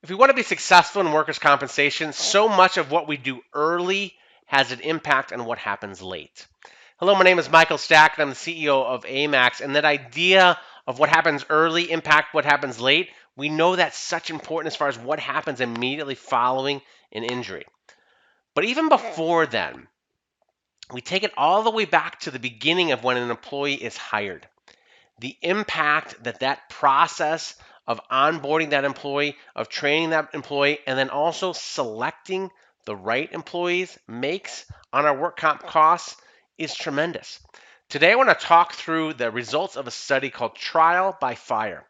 If we want to be successful in workers' compensation, so much of what we do early has an impact on what happens late. Hello, my name is Michael Stack, and I'm the CEO of AMAX. And that idea of what happens early impact what happens late, we know that's such important as far as what happens immediately following an injury. But even before then, we take it all the way back to the beginning of when an employee is hired. The impact that that process of onboarding that employee, of training that employee, and then also selecting the right employees makes on our work comp costs is tremendous. Today, I want to talk through the results of a study called Trial by Fire,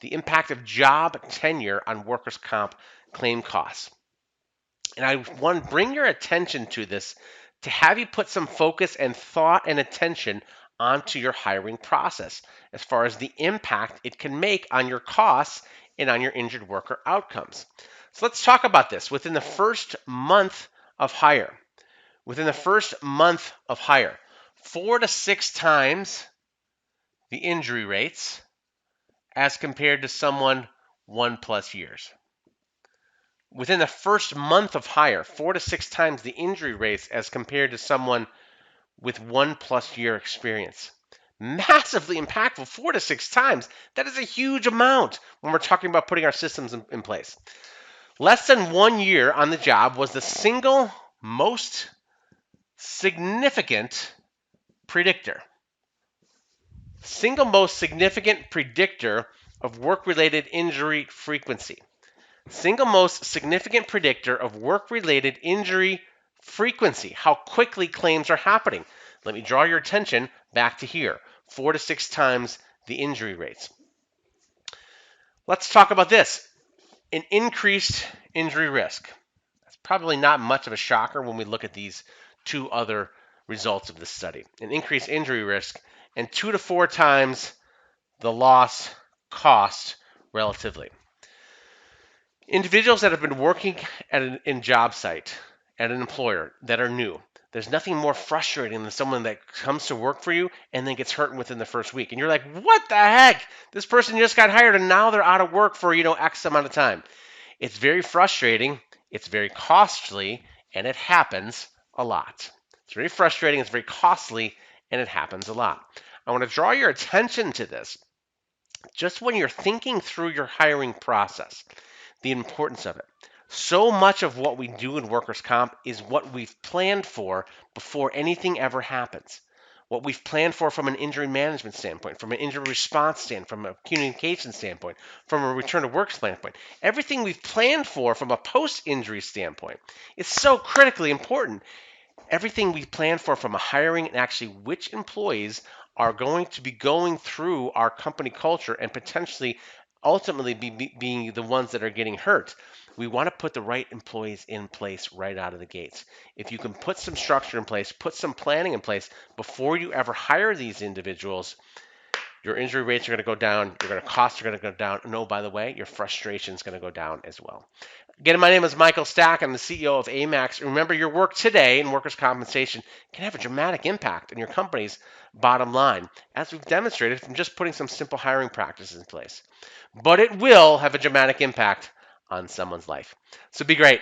the impact of job tenure on workers' comp claim costs. And I want to bring your attention to this to have you put some focus and thought and attention onto your hiring process as far as the impact it can make on your costs and on your injured worker outcomes. So let's talk about this. Within the first month of hire, 4 to 6 times the injury rates as compared to someone 1+ years. Within the first month of hire, 4 to 6 times the injury rates as compared to someone with 1+ year experience. Massively impactful, 4 to 6 times. That is a huge amount when we're talking about putting our systems in place. Less than 1 year on the job was the single most significant predictor. Single most significant predictor of work-related injury frequency. Single most significant predictor of work-related injury frequency, how quickly claims are happening. Let me draw your attention back to here, 4 to 6 times the injury rates. Let's talk about this, an increased injury risk. That's probably not much of a shocker when we look at these two other results of this study. An increased injury risk and 2 to 4 times the loss cost relatively. Individuals that have been working at in job site at an employer that are new, there's nothing more frustrating than someone that comes to work for you and then gets hurt within the first week. And you're like, what the heck? This person just got hired and now they're out of work for, X amount of time. It's very frustrating. It's very costly, and it happens a lot. It's very frustrating. It's very costly, and it happens a lot. I want to draw your attention to this just when you're thinking through your hiring process, the importance of it. So much of what we do in workers' comp is what we've planned for before anything ever happens. What we've planned for from an injury management standpoint, from an injury response standpoint, from a communication standpoint, from a return to work standpoint. Everything we've planned for from a post-injury standpoint is so critically important. Everything we plan for from a hiring and actually which employees are going to be going through our company culture and potentially ultimately being the ones that are getting hurt. We want to put the right employees in place right out of the gates. If you can put some structure in place, put some planning in place before you ever hire these individuals, your injury rates are going to go down, your costs are going to go down, and oh, by the way, your frustration is going to go down as well. Again, my name is Michael Stack. I'm the CEO of AMAX. Remember, your work today in workers' compensation can have a dramatic impact on your company's bottom line, as we've demonstrated from just putting some simple hiring practices in place. But it will have a dramatic impact on someone's life. So be great.